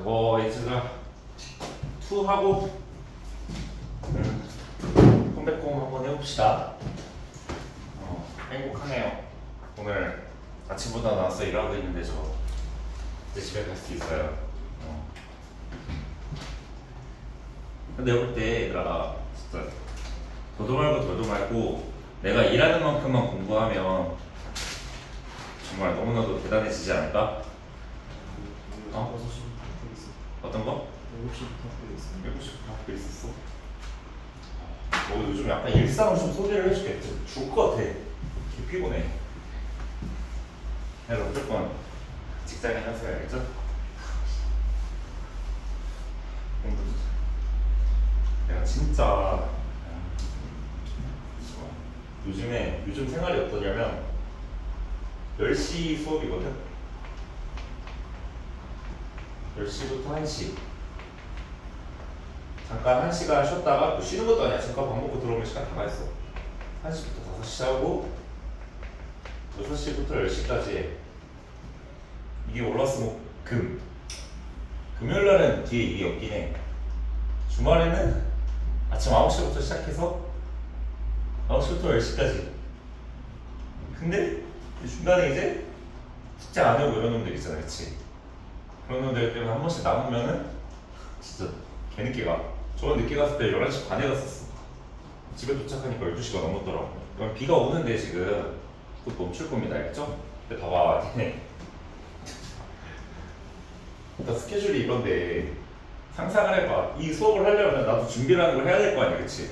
이거 이제 투 하고 컴백홈 한번 해봅시다. 행복하네요. 오늘 아침보다 나와서 일하고 있는데 저 이제 집에 갈 수 있어요. 근데 볼 때 얘들아 진짜 더도 말고 내가 일하는 만큼만 공부하면 정말 너무나도 대단해지지 않을까? 어떤 거? 7시부터 학교에 있습니다. 7시부터 학교에 있었어? 너 요즘 약간 일상을 좀 소개를 해줄게. 죽을 것 같아. 개 피곤해. 내가 무조건 직장에 가서야겠죠? 내가 진짜 요즘 생활이 어떠냐면 10시 수업이거든? 10시부터 1시 잠깐 1시간 쉬었다가 또 쉬는 것도 아니야. 잠깐 밥 먹고 들어오면 시간 다 가있어. 1시부터 5시 하고 6시부터 10시까지 이게 올라왔으면 금요일날은 뒤에 이게 없긴 해. 주말에는 아침 9시부터 시작해서 9시부터 10시까지. 근데 중간에 이제 숙제 안 해오고 이런 놈들 있잖아, 그치? 그런 놈들 때문에 한 번씩 남으면은 진짜 개늦게 가. 저번 늦게 갔을 때 11시 반에 갔었어. 집에 도착하니까 12시가 넘었더라고. 그럼 비가 오는데 지금 곧 멈출 겁니다, 알겠죠? 근데 봐봐, 니네 일단 스케줄이 이런데 상상을 해봐. 이 수업을 하려면 나도 준비라는 걸 해야 될 거 아니야, 그치?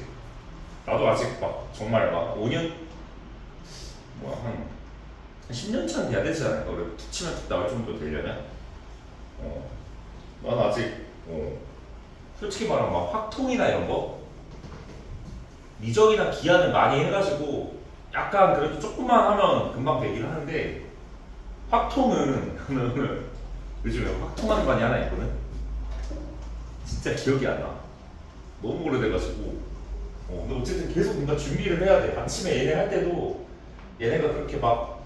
나도 아직 막 정말 막 5년 한 10년 차는 돼야 되지 않을까? 우리 툭 치면 툭 나올 정도 되려면? 난 아직 솔직히 말하면 막 확통이나 이런 거 미적이나 기하는 많이 해가지고 약간 그래도 조금만 하면 금방 되긴 하는데 확통은 요즘에 확통하는 반이 하나 있거든? 진짜 기억이 안 나. 너무 오래돼가지고 근데 어쨌든 계속 뭔가 준비를 해야 돼. 아침에 얘네 할 때도 얘네가 그렇게 막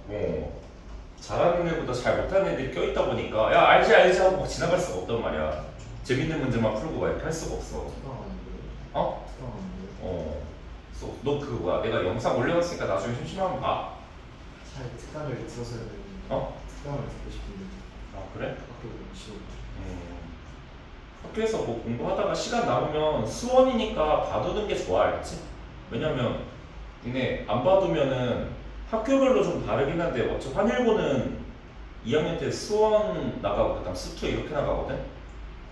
잘하는 애보다 잘 못하는 애들이 껴있다 보니까 야 알지 하고 막 지나갈 수가 없단 말이야. 재밌는 문제만 풀고 막 이렇게 할 수가 없어. 너 그거 뭐야? 내가 영상 올려놨으니까 나중에 심심하면 봐. 잘 특강을 들었어야 되는데 특강을 듣고 싶은데 그래? 학교 너무 싫어. 학교에서 뭐 공부하다가 시간 남으면 수원이니까 봐두는 게 좋아, 알겠지? 왜냐면 니네 안 봐두면은 학교별로 좀 다르긴 한데 어차피 한일고는 2학년 때 수원 나가고 그다음 수투 이렇게 나가거든?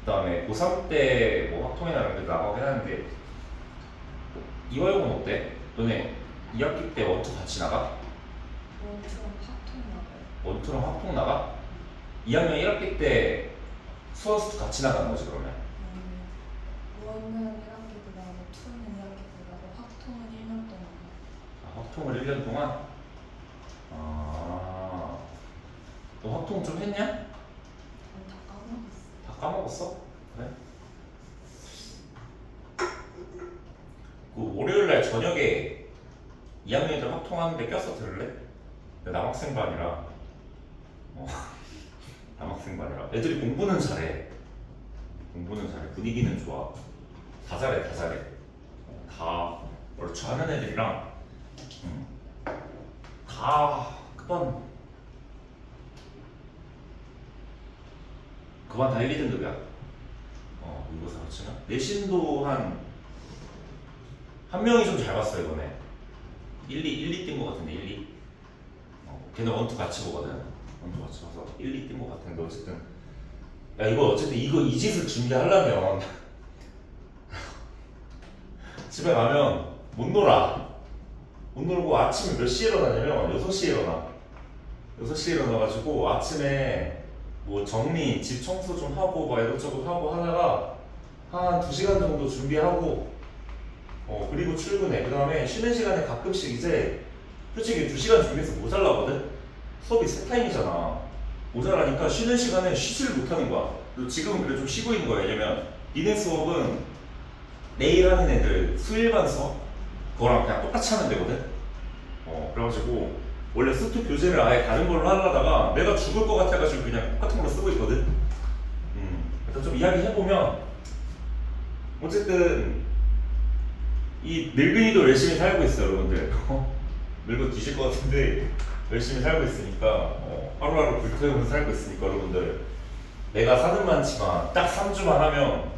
그 다음에 고3 때 뭐 학통이나 이런 데 나가긴 하는데 이화여고는 어때? 너네 2학기 때 원투 같이 나가? 원투랑 학통 나가요. 원투랑 학통 나가? 2학년 1학기 때 수원 수투 같이 나가는 거지 그러면? 원은 1학기도 나고 투는 2학기도 나고 학통은 1년 동안. 학통을 1년 동안? 너 학통 좀 했냐? 다 까먹었어. 다 까먹었어? 그래? 그 월요일날 저녁에 2학년들 학통하는데 껴서 들을래? 남학생반이라 남학생반이라 애들이 공부는 잘해. 분위기는 좋아. 다 잘해. 다 얼추 하는 애들이랑 다 그반 다 1, 2등급이야. 이거사 치면 내신도 한 명이 좀 잘 봤어 이번에. 1, 2 뛴 거 같은데 1, 2. 걔네 원투 같이 보거든. 원투 같이 봐서 1, 2 뛴 거 같은데 어쨌든 야 이거 어쨌든 이 짓을 준비하려면 집에 가면 못 놀고 아침에 몇 시에 일어나냐면 6시에 일어나. 6시에 일어나가지고 아침에 뭐 정리, 집 청소 좀 하고 막 이것저것 하고 하다가 한 2시간 정도 준비하고 그리고 출근해. 그 다음에 쉬는 시간에 가끔씩 이제 솔직히 2시간 준비해서 모자라거든? 수업이 3타임이잖아. 모자라니까 쉬는 시간에 쉬지를 못하는 거야. 그래서 지금은 그래 좀 쉬고 있는 거야. 왜냐면 니네 수업은 내일 하는 애들 수일반 수업 그거랑 그냥 똑같이 하면 되거든? 그래가지고 원래 수트 교재를 아예 다른 걸로 하려다가 내가 죽을 것 같아가지고 그냥 똑같은 걸로 쓰고 있거든? 좀 이야기해보면 어쨌든 이 늙은이도 열심히 살고 있어요 여러분들. 늙어 뒤질 것 같은데 열심히 살고 있으니까 하루하루 불태우면서 살고 있으니까 여러분들 내가 사는 많지만 딱 3주만 하면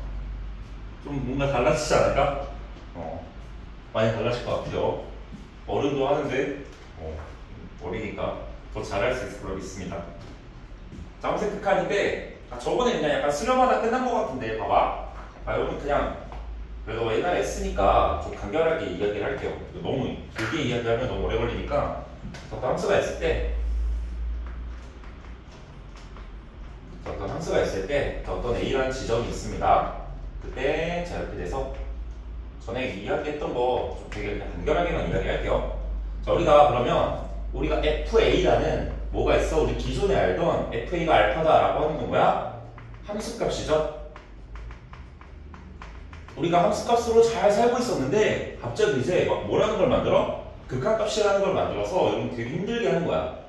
좀 뭔가 달라지지 않을까? 많이 달라질 것 같아요. 어른도 하는데 어리니까 더 잘할 수 있을 거라 믿습니다. 자, 암색 극한인데 저번에 그냥 약간 수렴하다 끝난 것 같은데 봐봐. 여러분 그냥 그래도 옛날에 했으니까 좀 간결하게 이야기를 할게요. 너무 길게 이야기하면 너무 오래 걸리니까 어떤 함수가 있을 때 어떤 A라는 지점이 있습니다. 그때 자 이렇게 돼서 전에 이야기했던 거 좀 되게 그냥 간결하게만 이야기할게요. 자, 우리가 FA라는 뭐가 있어? 우리 기존에 알던 FA가 알파다라고 하는 건 뭐야? 함수값이죠. 우리가 함수값으로 잘 살고 있었는데 갑자기 이제 막 뭐라는 걸 만들어? 극한값이라는 걸 만들어서 여러분 되게 힘들게 하는 거야.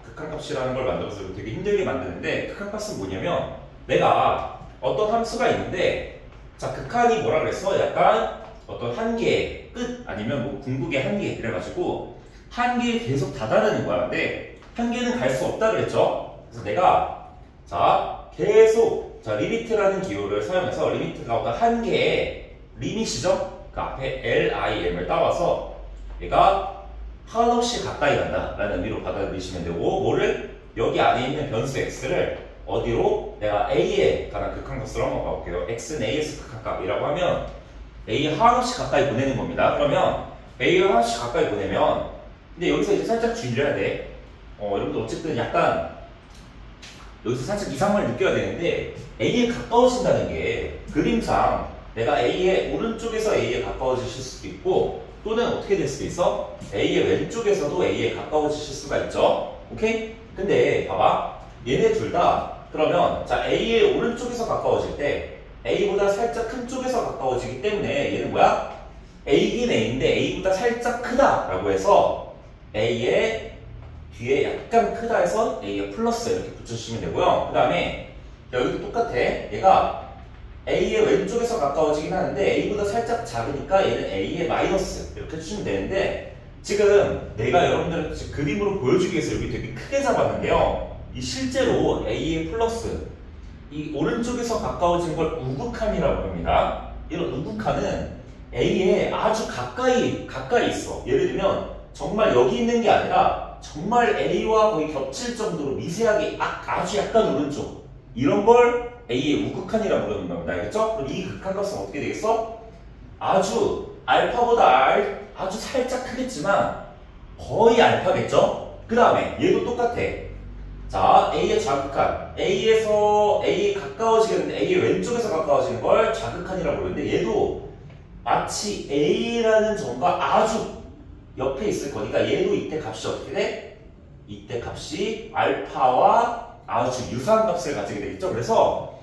극한값이라는 걸 만들어서 되게 힘들게 만드는데 극한값은 뭐냐면 내가 어떤 함수가 있는데 자 극한이 뭐라 그랬어? 약간 어떤 한계의 끝 아니면 뭐 궁극의 한계 이래가지고 한계에 계속 다다르는 거야. 근데 한계는 갈 수 없다 그랬죠? 그래서 내가 자 계속 자 리미트라는 기호를 사용해서 리미트가 어떤 한계의 리밋이죠? 그 앞에 LIM을 따와서 얘가 한없이 가까이 간다 라는 의미로 받아들이시면 되고 뭐를 여기 안에 있는 변수 x를 어디로 내가 a에 관한 극한값으로 한번 가볼게요. x는 a에서 극한값이라고 하면 a에 한없이 가까이 보내는 겁니다. 그러면 a에 한없이 가까이 보내면 근데 여기서 이제 살짝 주의를 해야 돼. 여러분들 어쨌든 약간 여기서 살짝 이상함을 느껴야 되는데 a에 가까워진다는 게 그림상 내가 a의 오른쪽에서 a에 가까워지실 수도 있고 또는 어떻게 될 수도 있어? a의 왼쪽에서도 a에 가까워지실 수가 있죠. 오케이? 근데 봐봐 얘네 둘 다 그러면 자 a의 오른쪽에서 가까워질 때 a보다 살짝 큰 쪽에서 가까워지기 때문에 얘는 뭐야? a긴 a인데 a보다 살짝 크다 라고 해서 a의 뒤에 약간 크다 해서 a의 플러스 이렇게 붙여주시면 되고요. 그 다음에 여기도 똑같아. 얘가 a의 왼쪽에서 가까워지긴 하는데 a보다 살짝 작으니까 얘는 a의 마이너스 이렇게 해주시면 되는데 지금 내가 여러분들 지금 그림으로 보여주기 위해서 여기 되게 크게 잡았는데요. 이 실제로 a의 플러스 이 오른쪽에서 가까워진 걸 우극한이라고 합니다. 이런 우극한은 a에 아주 가까이 있어. 예를 들면 정말 여기 있는 게 아니라 정말 a와 거의 겹칠 정도로 미세하게 아주 약간 오른쪽 이런 걸 a의 우극한이라고 부르는 겁니다. 알겠죠? 그럼 이 극한값은 어떻게 되겠어? 아주 알파보다 아주 살짝 크겠지만 거의 알파겠죠? 그 다음에 얘도 똑같아. 자, a의 좌극한 a에서 a에 가까워지겠는데 a의 왼쪽에서 가까워지는 걸 좌극한이라고 부르는데 얘도 마치 a라는 점과 아주 옆에 있을 거니까 얘도 이때 값이 어떻게 돼? 이때 값이 알파와 아주 유사한 값을 가지게 되겠죠. 그래서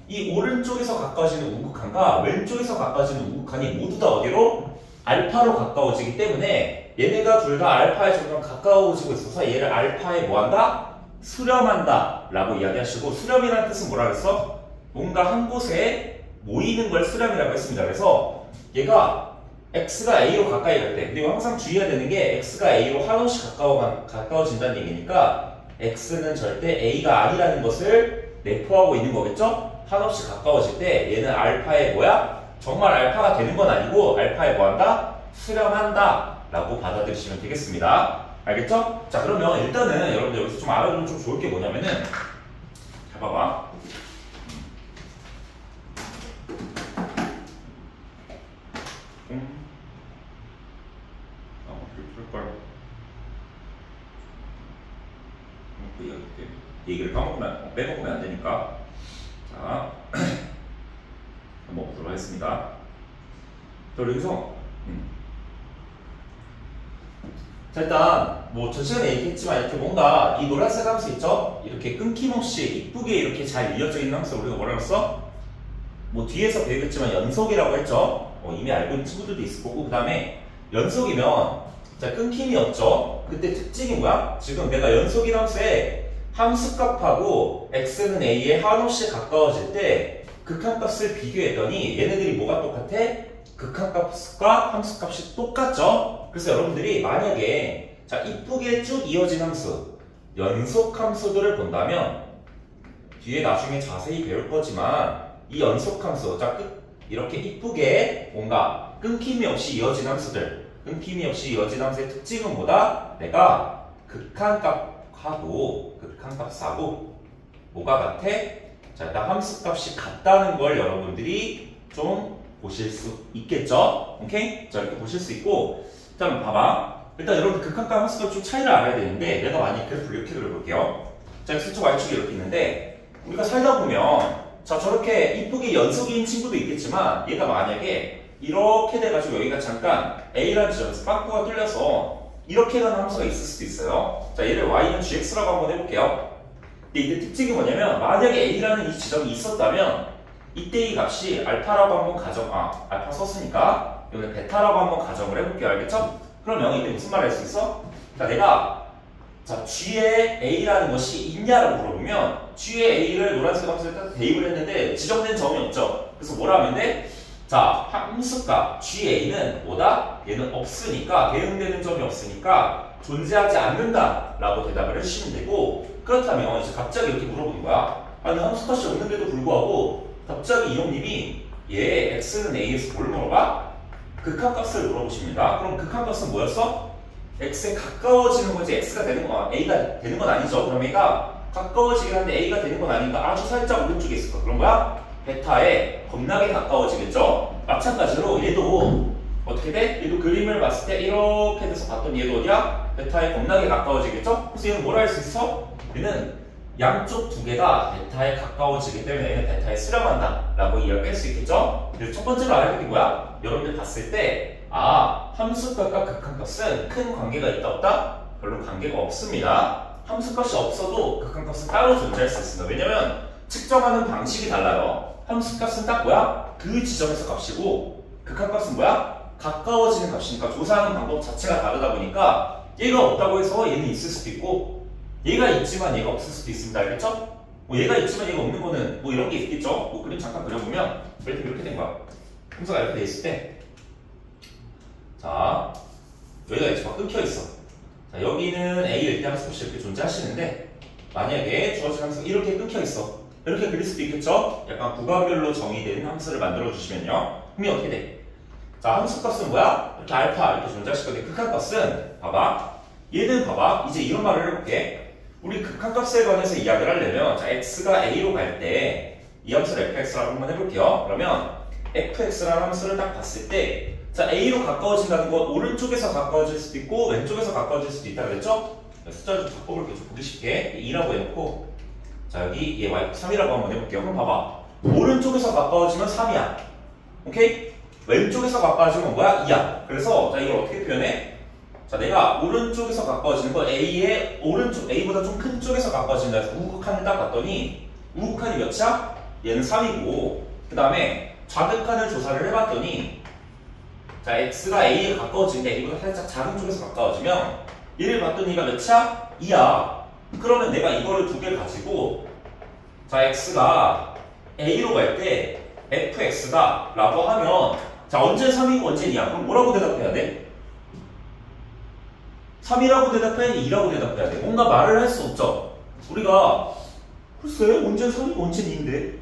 이 오른쪽에서 가까워지는 우극한과 왼쪽에서 가까워지는 우극한이 모두 다 어디로? 알파로 가까워지기 때문에 얘네가 둘 다 알파에 점점 가까워지고 있어서 얘를 알파에 뭐한다? 수렴한다 라고 이야기하시고 수렴이라는 뜻은 뭐라 그랬어? 뭔가 한 곳에 모이는 걸 수렴이라고 했습니다. 그래서 얘가 x가 a로 가까이 갈 때 그리고 항상 주의해야 되는 게 x가 a로 한없이 가까워진다는 얘기니까 x는 절대 a가 아니라는 것을 내포하고 있는 거겠죠? 한없이 가까워질 때 얘는 알파에 뭐야? 정말 알파가 되는 건 아니고 알파에 뭐한다? 수렴한다 라고 받아들이시면 되겠습니다. 알겠죠? 자 그러면 일단은 여러분들 여기서 좀 알아두면 좀 좋을 게 뭐냐면은 잘 봐봐. 얘기를 빼먹으면 안 되니까. 자, 한번 보도록 하겠습니다. 자, 여기서 자 일단 뭐 전 시간에 얘기했지만 이렇게 뭔가 이 노란색 함수 있죠? 이렇게 끊김없이 이쁘게 이렇게 잘 이어져 있는 함수 우리가 뭐라고 했어? 뭐 뒤에서 배우겠지만 연속이라고 했죠? 이미 알고 있는 친구들도 있을 거고 그 다음에 연속이면 자 끊김이 없죠? 그때 특징이 뭐야? 지금 내가 연속이란 함수에 함수값하고 x는 a에 한없이 가까워질 때 극한값을 비교했더니 얘네들이 뭐가 똑같아? 극한값과 함수값이 똑같죠? 그래서 여러분들이 만약에 자 이쁘게 쭉 이어진 함수, 연속 함수들을 본다면 뒤에 나중에 자세히 배울 거지만 이 연속 함수, 자 이렇게 이쁘게 뭔가 끊김이 없이 이어진 함수들, 끊김이 없이 이어진 함수의 특징은 뭐다? 내가 극한값하고 뭐가 같아? 자 일단 함수값이 같다는 걸 여러분들이 좀 보실 수 있겠죠? 오케이? 자 이렇게 보실 수 있고 일단 봐봐. 일단 여러분 극한값 함수값 좀 차이를 알아야 되는데 내가 만약 그래프를 이렇게 그려볼게요. 자 x축 y축이 이렇게 있는데 우리가 살다 보면 자 저렇게 이쁘게 연속인 친구도 있겠지만 얘가 만약에 이렇게 돼가지고 여기가 잠깐 A라는 지점에서 빵꾸가 뚫려서 이렇게 가는 함수가 있을 수도 있어요. 자 얘를 y는 gx라고 한번 해볼게요. 근데 이때 특징이 뭐냐면 만약에 A라는 이 지점이 있었다면 이때 이 값이 알파라고 한번 알파 썼으니까 여기는 베타라고 한번 가정을 해볼게요. 알겠죠? 그러면 이때 무슨 말을 할 수 있어? 자 내가 자 G에 A라는 것이 있냐라고 물어보면 G에 A를 노란색 함수에 딱 대입을 했는데 지정된 점이 없죠. 그래서 뭐라 하면 돼? 자 함수값 GA는 뭐다? 얘는 없으니까 대응되는 점이 없으니까 존재하지 않는다 라고 대답을 해주시면 되고 그렇다면 이제 갑자기 이렇게 물어보는 거야. 아니 함수값이 없는데도 불구하고 갑자기 이형님이 얘 x는 a에서 뭘 물어봐? 극한값을 물어보십니다. 그럼 극한값은 뭐였어? x에 가까워지는 거지 x가 되는 건 a가 되는 건 아니죠. 그럼 a가 가까워지긴 한데 a가 되는 건 아니니까 아주 살짝 오른쪽에 있을 거야. 그런 거야? 베타에 겁나게 가까워지겠죠? 마찬가지로 얘도 어떻게 돼? 얘도 그림을 봤을 때 이렇게 돼서 봤더니 얘도 어디야? 베타에 겁나게 가까워지겠죠? 그래서 얘는 뭐라 할 수 있어? 얘는 양쪽 두 개가 베타에 가까워지기 때문에 얘는 베타에 수렴한다 라고 이야기할 수 있겠죠? 그래서 첫 번째로 알아야 될 게 뭐야? 여러분들 봤을 때 함수값과 극한값은 큰 관계가 있다 없다? 별로 관계가 없습니다. 함수값이 없어도 극한값은 따로 존재할 수 있습니다. 왜냐면 측정하는 방식이 달라요. 함수값은 딱 뭐야? 그 지점에서 값이고 극한값은 뭐야? 가까워지는 값이니까 조사하는 방법 자체가 다르다 보니까 얘가 없다고 해서 얘는 있을 수도 있고 얘가 있지만 얘가 없을 수도 있습니다. 알겠죠? 뭐 얘가 있지만 얘가 없는 거는 뭐 이런 게 있겠죠? 뭐 그림 잠깐 그려보면 이렇게 된 거야. 함수가 이렇게 돼 있을 때 자 여기가 이제 막 끊겨 있어. 자 여기는 A일 때 함수 없이 이렇게 존재하시는데 만약에 주어진 함수가 이렇게 끊겨 있어. 이렇게 그릴 수도 있겠죠? 약간 구간별로 정의된 함수를 만들어 주시면요. 그러면 어떻게 돼? 자 함수값은 뭐야? 이렇게 알파 이렇게 존재하실 건데 극한값은 봐봐. 얘는 봐봐. 이제 이런 말을 해볼게. 우리 극한값에 관해서 이야기를 하려면 자 x가 a로 갈 때 이 함수를 fx라고 한번 해볼게요. 그러면 fx라는 함수를 딱 봤을 때 자 a로 가까워진다는 건 오른쪽에서 가까워질 수도 있고 왼쪽에서 가까워질 수도 있다 그랬죠? 숫자를 좀 바꿔볼게요. 좀 보기 쉽게 2라고 해놓고 자 여기 얘 y 3이라고 한번 해볼게요. 그럼 봐봐. 오른쪽에서 가까워지면 3이야. 오케이? 왼쪽에서 가까워지면 뭐야? 2야. 그래서 자 이걸 어떻게 표현해? 자 내가 오른쪽에서 가까워지는 거 A의 오른쪽 A보다 좀 큰 쪽에서 가까워진다 해서 우극한을 딱 봤더니 우극한이 몇이야? 얘는 3이고 그 다음에 좌극한을 조사를 해봤더니 자 X가 A에 가까워지는데 A보다 살짝 작은 쪽에서 가까워지면 얘를 봤더니 얘가 몇이야? 2야. 그러면 내가 이거를 두 개를 가지고 자 X가 A로 갈 때 fx다 라고 하면 자 언제 3이고 언제 2야? 그럼 뭐라고 대답해야 돼? 3이라고 대답해야 돼? 2라고 대답해야 돼? 뭔가 말을 할 수 없죠? 우리가 글쎄 언제 3이고 언제 2인데?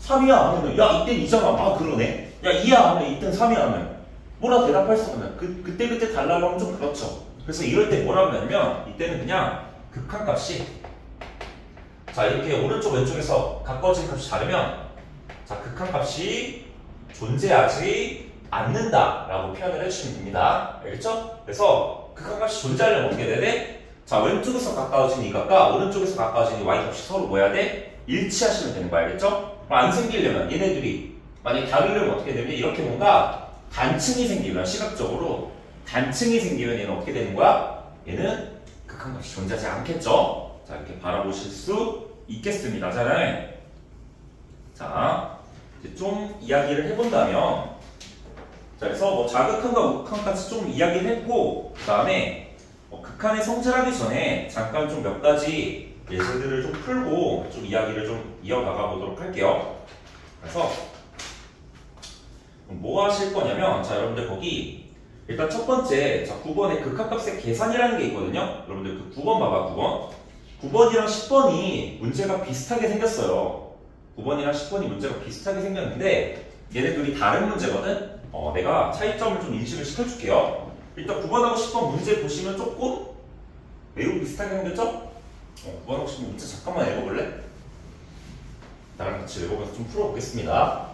3이야 하면 야 이땐 2잖아. 아 그러네. 야 2야 하면 이땐 3이야 하면 뭐라 대답할 수 없는 그때 달라고 하면 좀 그렇죠. 그래서 이럴 때 뭐라고 하냐면 이때는 그냥 극한값이 자 이렇게 오른쪽 왼쪽에서 가까워진 값이 다르면 자 극한값이 존재하지 않는다 라고 표현을 해주시면 됩니다. 알겠죠? 그래서 극한값이 존재하려면 어떻게 돼야 돼? 자 왼쪽에서 가까워진 이 값과 오른쪽에서 가까워진 이 y값이 서로 뭐 해야 돼? 일치하시면 되는 거 알겠죠? 그럼 안 생기려면 얘네들이 만약에 다르려면 어떻게 되면 이렇게 뭔가 단층이 생기면 시각적으로 단층이 생기면 얘는 어떻게 되는 거야? 얘는 극한값이 존재하지 않겠죠? 자 이렇게 바라보실 수 있겠습니다. 자 이제 좀 이야기를 해본다면 자 그래서 뭐 자극한과 우극한까지 좀 이야기를 했고 그 다음에 극한의 성질하기 전에 잠깐 좀 몇 가지 예제들을 좀 풀고 좀 이야기를 좀 이어나가 보도록 할게요. 그래서 뭐 하실 거냐면, 자, 여러분들 거기 일단 첫 번째, 자, 9번에 극한값의 계산이라는 게 있거든요. 여러분들 그 9번 봐봐, 9번. 9번이랑 10번이 문제가 비슷하게 생겼어요. 9번이랑 10번이 문제가 비슷하게 생겼는데 얘네들이 다른 문제거든? 내가 차이점을 좀 인식을 시켜줄게요. 일단 9번하고 10번 문제 보시면 조금 매우 비슷하게 생겼죠? 9번하고 10번 문제 잠깐만 읽어볼래? 나랑 같이 읽어봐서 좀 풀어보겠습니다.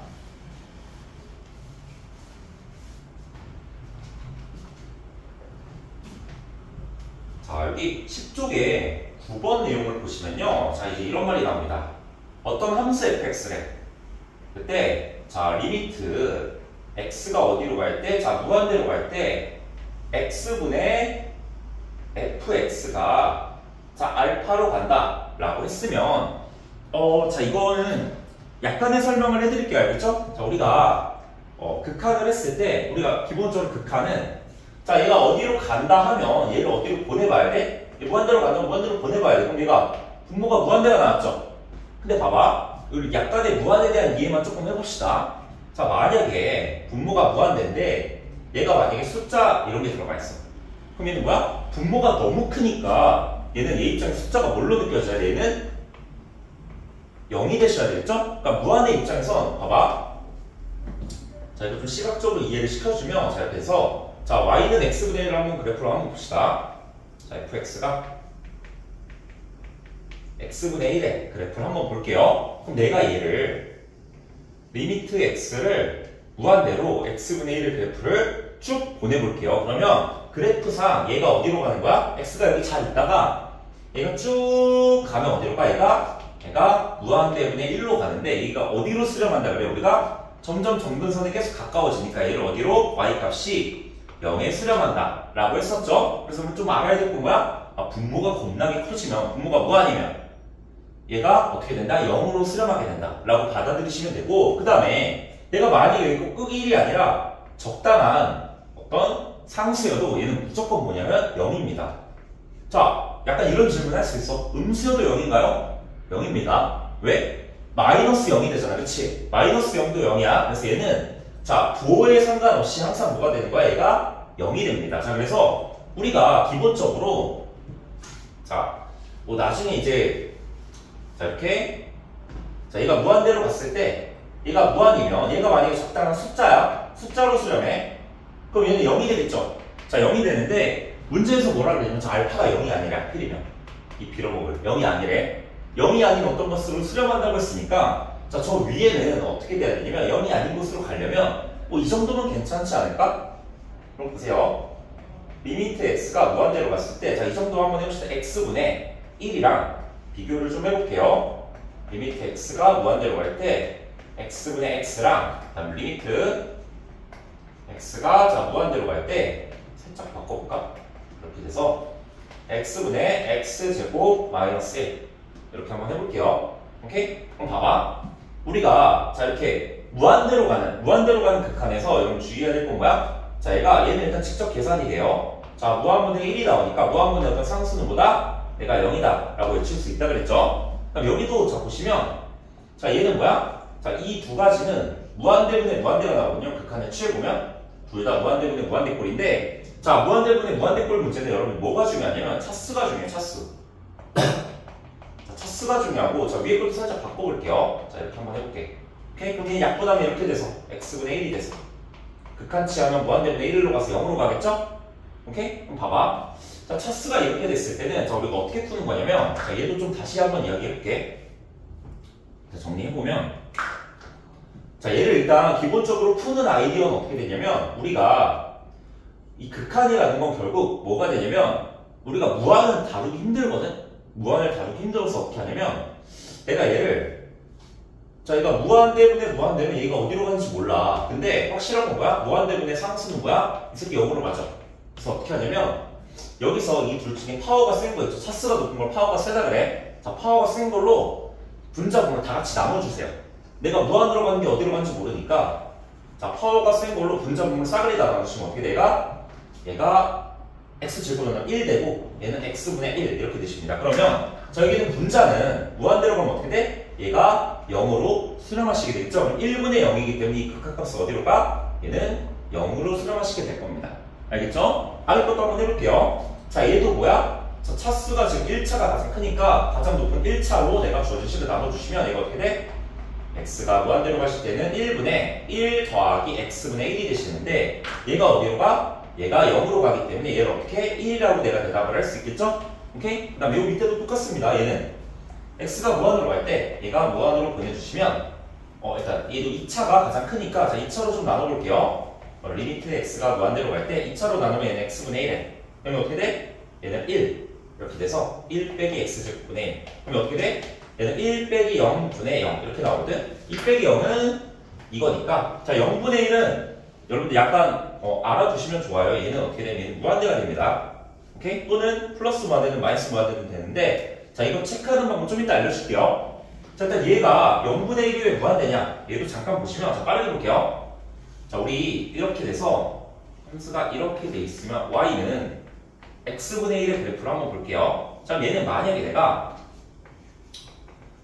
자, 여기 10쪽에 9번 내용을 보시면요. 자, 이제 이런 말이 나옵니다. 어떤 함수 fx래. 그때, 자, 리미트 x가 어디로 갈 때, 자, 무한대로 갈 때, x분의 fx가, 자, 알파로 간다. 라고 했으면, 자, 이거는 약간의 설명을 해드릴게요. 알겠죠? 자, 우리가, 극한을 했을 때, 우리가 기본적으로 극한은, 자, 얘가 어디로 간다 하면 얘를 어디로 보내봐야 돼? 무한대로 간다면 무한대로 보내봐야 돼. 그럼 얘가 분모가 무한대가 나왔죠? 근데 봐봐. 우리 약간의 무한에 대한 이해만 조금 해봅시다. 자, 만약에 분모가 무한대인데 얘가 만약에 숫자 이런 게 들어가 있어. 그럼 얘는 뭐야? 분모가 너무 크니까 얘는 얘 입장에 숫자가 뭘로 느껴져야 돼? 얘는 0이 되셔야 되겠죠? 그러니까 무한의 입장에선 봐봐. 자, 이거 좀 시각적으로 이해를 시켜주면 자, 이렇게 해서 자, y는 x분의 1을 한번 그래프로 한번 봅시다. 자, fx가 x분의 1의 그래프를 한번 볼게요. 그럼 내가 얘를 리미트 x를 무한대로 x분의 1의 그래프를 쭉 보내볼게요. 그러면 그래프상 얘가 어디로 가는 거야? x가 여기 잘 있다가 얘가 쭉 가면 어디로 가? 얘가 무한대분의 1로 가는데 얘가 어디로 수렴한다 그래? 우리가 점점 점근선에 계속 가까워지니까 얘를 어디로? y값이 0에 수렴한다 라고 했었죠. 그래서 좀 알아야 될 건 뭐야? 분모가 겁나게 커지면 분모가 무한이면 얘가 어떻게 된다? 0으로 수렴하게 된다 라고 받아들이시면 되고, 그 다음에 얘가 만약에 여기 꼭 끄기 1이 아니라 적당한 어떤 상수여도 얘는 무조건 뭐냐면 0입니다. 자, 약간 이런 질문 할 수 있어. 음수여도 0인가요? 0입니다. 왜? 마이너스 0이 되잖아. 그치? 마이너스 0도 0이야. 그래서 얘는 자, 부호에 상관없이 항상 뭐가 되는 거야? 얘가 0이 됩니다. 자, 그래서 우리가 기본적으로 자, 뭐 나중에 이제 자, 이렇게 자, 얘가 무한대로 갔을 때 얘가 무한이면 얘가 만약에 적당한 숫자야. 숫자로 수렴해. 그럼 얘는 0이 되겠죠? 자, 0이 되는데 문제에서 뭐라 그러냐면 자, 알파가 0이 아니라 하필이면 이 빌어먹을 0이 아니래. 0이 아닌 어떤 것으로 수렴한다고 했으니까 자, 저 위에는 어떻게 돼야 되냐면 0이 아닌 곳으로 가려면 뭐 이 정도면 괜찮지 않을까? 그럼 보세요. 리미트 x가 무한대로 갔을 때 자, 이 정도 한번 해봅시다. x분의 1이랑 비교를 좀 해볼게요. 리미트 x가 무한대로 갈 때 x분의 x랑 다음 리미트 x가 자, 무한대로 갈 때 살짝 바꿔볼까? 이렇게 돼서 x분의 x제곱 마이너스 1 이렇게 한번 해볼게요. 오케이? 그럼 봐봐. 우리가 자, 이렇게 무한대로 가는 극한에서 여러분 주의해야 될 건 뭐야? 자, 얘가 얘는 일단 직접 계산이 돼요. 자, 무한분의 1이 나오니까 무한분의 어떤 상수는 뭐다? 내가 0이다 라고 외칠 수 있다 그랬죠? 그럼 여기도 자, 보시면 자, 얘는 뭐야? 자, 이 두 가지는 무한대분의 무한대가 나오거든요. 극한에 취해보면 둘 다 무한대분의 무한대꼴인데 자, 무한대분의 무한대꼴 문제는 여러분 뭐가 중요하냐면 차수가 중요해요. 차수. 자, 차수가 중요하고 자, 위에 것도 살짝 바꿔볼게요. 자, 이렇게 한번 해볼게. 오케이? 그럼 얘 약분하면 이렇게 돼서 x분의 1이 돼서 극한 치하면 무한대분의 1로 가서 0으로 가겠죠? 오케이? 그럼 봐봐. 자, 차수가 이렇게 됐을 때는 자, 우리가 어떻게 푸는 거냐면 자, 얘도 좀 다시 한번 이야기해볼게. 자, 정리해보면 자, 얘를 일단 기본적으로 푸는 아이디어는 어떻게 되냐면 우리가 이 극한이라는 건 결국 뭐가 되냐면 우리가 무한은 다루기 힘들거든? 무한을 다루기 힘들어서 어떻게 하냐면 내가 얘를 자, 얘가 무한대분의 무한대면 얘가 어디로 가는지 몰라. 근데 확실한 건 뭐야? 무한대분의 상수는 뭐야? 이 새끼 0으로 가죠. 그래서 어떻게 하냐면 여기서 이 둘 중에 파워가 센 거 있죠. 차수가 높은 걸 파워가 세다 그래. 자, 파워가 센 걸로 분자분을 다 같이 나눠주세요. 내가 무한으로 가는 게 어디로 가는지 모르니까 자, 파워가 센 걸로 분자분을 싸그리 다 나눠주시면 어떻게 얘가 x제곱은 1 되고 얘는 x분의 1 이렇게 되십니다. 그러면 자, 여기는 분자는 무한대로 가면 어떻게 돼? 얘가 0으로 수렴하시게 되겠죠? 그럼 1분의 0이기 때문에 이 극한값은 어디로 가? 얘는 0으로 수렴하시게 될 겁니다. 알겠죠? 아래 것도 한번 해볼게요. 자, 얘도 뭐야? 자, 차수가 지금 1차가 가장 크니까 가장 높은 1차로 내가 주어진 식을 나눠주시면 얘가 어떻게 돼? x가 무한대로 가실 때는 1분의 1 더하기 x분의 1이 되시는데 얘가 어디로 가? 얘가 0으로 가기 때문에 얘를 어떻게 1이라고 내가 대답을 할 수 있겠죠? 오케이? 그 다음에 요 밑에도 똑같습니다. 얘는 x가 무한으로 갈 때 얘가 무한으로 보내주시면 일단 얘도 2차가 가장 크니까 자 2차로 좀 나눠볼게요. 리미트 x가 무한대로 갈 때 2차로 나누면 얘는 x분의 1에 그러면 어떻게 돼? 얘는 1 이렇게 돼서 1 빼기 x제곱분의 1 그러면 어떻게 돼? 얘는 1 빼기 0분의 0 이렇게 나오거든? 1 빼기 0은 이거니까 자 0분의 1은 여러분들 약간 알아두시면 좋아요. 얘는 어떻게 되면 얘는 무한대가 됩니다. 오케이? 또는 플러스 무한대든 마이너스 무한대든 되는데 자 이거 체크하는 방법 좀 이따 알려줄게요. 자 일단 얘가 0분의 1이 왜 무한대냐 얘도 잠깐 보시면 자 빠르게 볼게요. 자 우리 이렇게 돼서 함수가 이렇게 돼 있으면 y는 x분의 1의 그래프를 한번 볼게요. 자 얘는 만약에 내가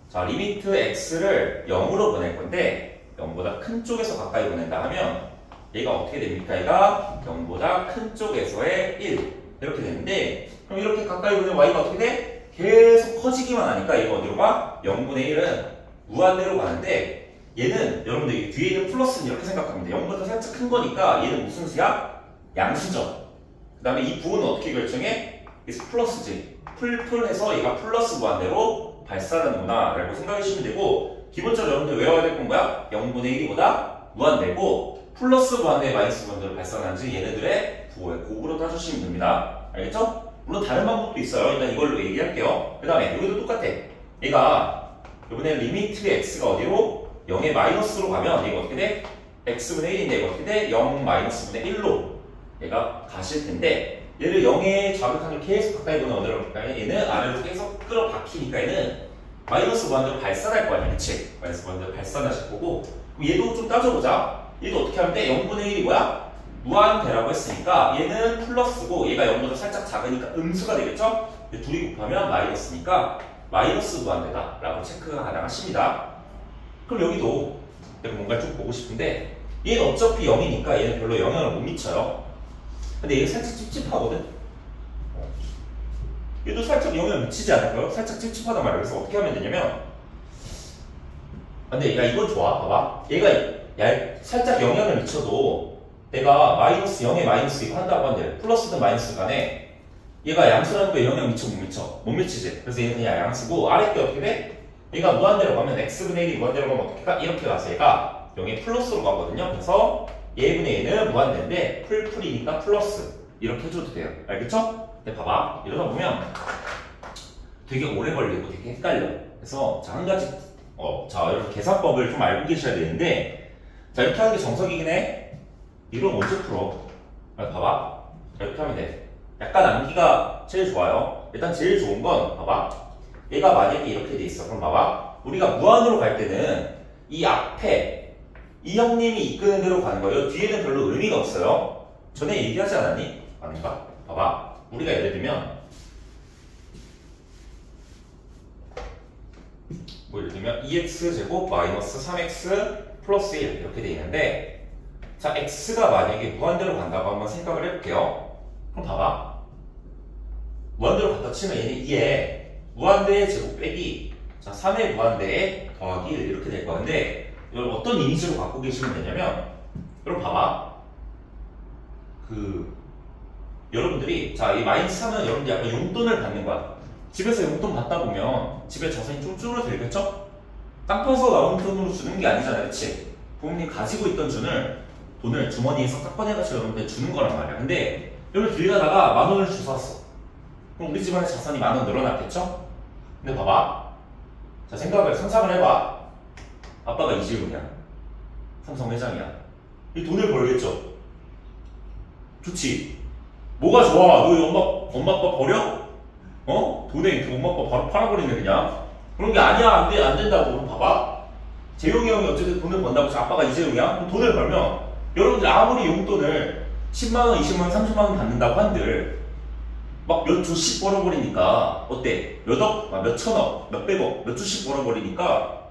자 리미트 x를 0으로 보낼 건데 0보다 큰 쪽에서 가까이 보낸다 하면 얘가 어떻게 됩니까? 얘가 0보다 큰 쪽에서의 1 이렇게 되는데 그럼 이렇게 가까이 보내면 y가 어떻게 돼? 계속 커지기만 하니까 얘가 어디로 가? 0분의 1은 무한대로 가는데 얘는 여러분들 뒤에 있는 플러스는 이렇게 생각하면 돼요. 0보다 살짝 큰 거니까 얘는 무슨 수야? 양수죠. 그 다음에 이 부호는 어떻게 결정해? 그래서 플러스지. 풀풀해서 얘가 플러스 무한대로 발산하는구나 라고 생각해 주시면 되고 기본적으로 여러분들 외워야 될 건 뭐야? 0분의 1이보다 무한대고 플러스 무한대 마이너스 무한대로 발산하는지 얘네들의 부호의 곱으로 따주시면 됩니다. 알겠죠? 물론 다른 방법도 있어요. 일단 이걸로 얘기할게요. 그 다음에 여기도 똑같아. 얘가 이번에 리미트 x가 어디로? 0의 마이너스로 가면 얘가 어떻게 돼? x분의 1인데 얘가 어떻게 돼? 0 마이너스분의 1로 얘가 가실 텐데 얘를 0의 좌극한을 계속 가까이 보내 어디로 갈까요? 얘는 아래로 계속 끌어박히니까 얘는 마이너스 무한대로 발산할 거 아니야. 그치? 마이너스 무한대로 발산하실 거고 그럼 얘도 좀 따져보자. 얘도 어떻게 하면 돼? 0분의 1이 뭐야? 무한대라고 했으니까 얘는 플러스고 얘가 0보다 살짝 작으니까 음수가 되겠죠? 둘이 곱하면 마이너스니까 마이너스 무한대다 라고 체크가 가능하십니다. 그럼 여기도 내가 뭔가 쭉 보고 싶은데 얘는 어차피 0이니까 얘는 별로 영향을 못 미쳐요. 근데 얘가 살짝 찝찝하거든? 얘도 살짝 영향을 미치지 않을까요? 살짝 찝찝하단 말이야. 그래서 어떻게 하면 되냐면 근데 야 이건 좋아. 봐봐. 얘가 살짝 영향을 미쳐도 내가 마이너스 0에 마이너스 이거 한다고 한대. 플러스든 마이너스 간에 얘가 양수라는 거에 영향 미쳐 못 미쳐? 못 미치지. 그래서 얘는 그냥 양수고 아래 게 어떻게 돼? 얘가 무한대로 가면 x분의 1이 무한대로 가면 어떻게 가? 이렇게 가서 얘가 0의 플러스로 가거든요. 그래서 얘분의 얘는 무한대인데 풀풀이니까 플러스 이렇게 해줘도 돼요. 알겠죠? 근데 봐봐. 이러다 보면 되게 오래 걸리고 되게 헷갈려. 그래서 자 한 가지 자 여러분 계산법을 좀 알고 계셔야 되는데 자 이렇게 하는 게 정석이긴 해. 이걸 언제 풀어? 봐봐. 이렇게 하면 돼. 약간 암기가 제일 좋아요. 일단 제일 좋은 건 봐봐. 얘가 만약에 이렇게 돼 있어. 그럼 봐봐. 우리가 무한으로 갈 때는 이 앞에 이 형님이 이끄는 대로 가는 거예요. 뒤에는 별로 의미가 없어요. 전에 얘기하지 않았니? 아닌가? 봐봐. 우리가 예를 들면 예를 들면 2x제곱 마이너스 3x 플러스 1 이렇게 돼 있는데 자 x가 만약에 무한대로 간다고 한번 생각을 해볼게요. 그럼 봐봐. 무한대로 간다 치면 얘는 2에 무한대의 제곱 빼기 자 3의 무한대에 더하기 1 이렇게 될 건데 이걸 어떤 이미지로 갖고 계시면 되냐면 여러분 봐봐. 여러분들이 자 이 마이너스 3은 여러분들 약간 용돈을 받는 거야. 집에서 용돈 받다 보면 집에 자산이 좀 줄어들겠죠? 땅 파서 나온 돈으로 주는 게 아니잖아요. 그치? 부모님 가지고 있던 돈을 주머니에서 딱 꺼내가지고 여러분들 주는 거란 말이야. 근데 여러분 길 가다가 10,000원을 주웠어. 그럼 우리 집안의 자산이 10,000원 늘어났겠죠? 근데 봐봐. 자 상상을 해봐. 아빠가 이재용이야. 삼성 회장이야. 이 돈을 벌겠죠? 좋지? 뭐가 좋아? 너 엄마 아빠 버려? 돈에 엄마 아빠 바로 팔아버리네 그냥. 그런 게 아니야. 안 된다고. 그럼 봐봐. 재용이 형이 어쨌든 돈을 번다고 아빠가 이재용이야? 그럼 돈을 벌면 여러분들 아무리 용돈을 10만원, 20만원, 30만원 받는다고 한들 막 몇 조씩 벌어버리니까 어때? 몇 억, 몇 천억, 몇 백억, 몇 조씩 벌어버리니까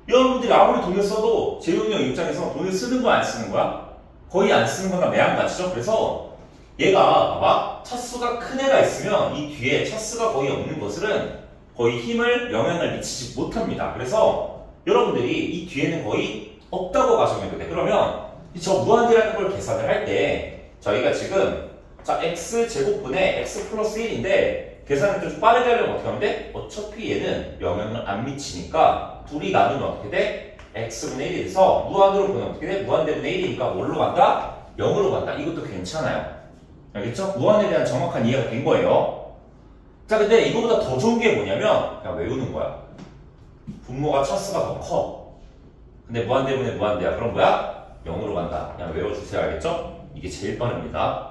여러분들이 아무리 돈을 써도 재용이 형 입장에서 돈을 쓰는 거야 안 쓰는 거야? 거의 안 쓰는 거나 매한가지죠. 그래서 얘가 봐봐 차수가 큰 애가 있으면 이 뒤에 차수가 거의 없는 것들은 거의 힘을 영향을 미치지 못합니다. 그래서 여러분들이 이 뒤에는 거의 없다고 가정해도 돼. 그러면 저 무한대라는 걸 계산을 할 때 저희가 지금 자 x제곱분의 x 플러스 1인데 계산을 좀 빠르게 하려면 어떻게 하면 돼? 어차피 얘는 영향을 안 미치니까 둘이 나누면 어떻게 돼? x분의 1이 돼서 무한으로 보면 어떻게 돼? 무한대분의 1이니까 뭘로 간다? 0으로 간다. 이것도 괜찮아요. 알겠죠? 무한에 대한 정확한 이해가 된 거예요. 자 근데 이거보다 더 좋은 게 뭐냐면 그냥 외우는 거야. 분모가 차수가 더 커. 근데 무한대분의 무한대야. 그럼 뭐야? 0으로 간다. 그냥 외워주세요. 알겠죠? 이게 제일 빠릅니다.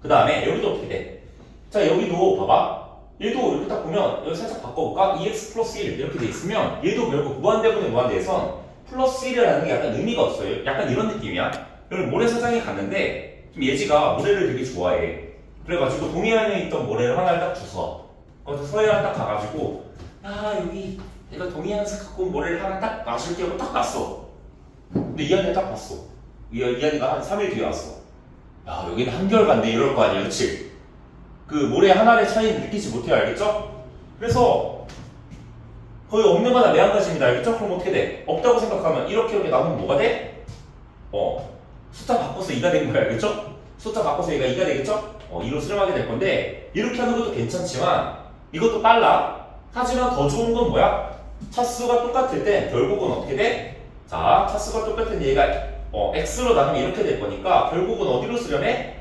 그 다음에 여기도 어떻게 돼? 자 여기도 봐봐. 얘도 이렇게 딱 보면 여기 살짝 바꿔볼까? 2x 플러스 1 이렇게 돼 있으면 얘도 결국 무한대분의 무한대에선 플러스 1이라는 게 약간 의미가 없어요. 약간 이런 느낌이야. 여기 모래사장에 갔는데 좀 예지가 모래를 되게 좋아해. 그래가지고 동해안에 있던 모래를 하나를 딱 주서 거기서 서해안 딱 가가지고 아 여기 내가 동해안에서 갖고 온 모래를 하나 딱 마실게 하고 딱 갔어. 근데 이한이 딱 봤어. 이한이가 한 3일 뒤에 왔어. 야 여기는 한결같네 이럴 거 아니야. 그치? 그 모래 하나의 차이는 느끼지 못해요. 알겠죠? 그래서 거의 없는 거나 매한가지입니다. 알겠죠? 그럼 어떻게 돼? 없다고 생각하면 이렇게 나오면 뭐가 돼? 숫자 바꿔서 2가 된 거야. 알겠죠? 숫자 바꿔서 얘가 2가 되겠죠? 2로 수렴하게 될 건데 이렇게 하는 것도 괜찮지만 이것도 빨라. 하지만 더 좋은 건 뭐야? 차수가 똑같을 때 결국은 어떻게 돼? 자, 차수가 똑같은 얘가 x로 나누면 이렇게 될 거니까 결국은 어디로 수렴해?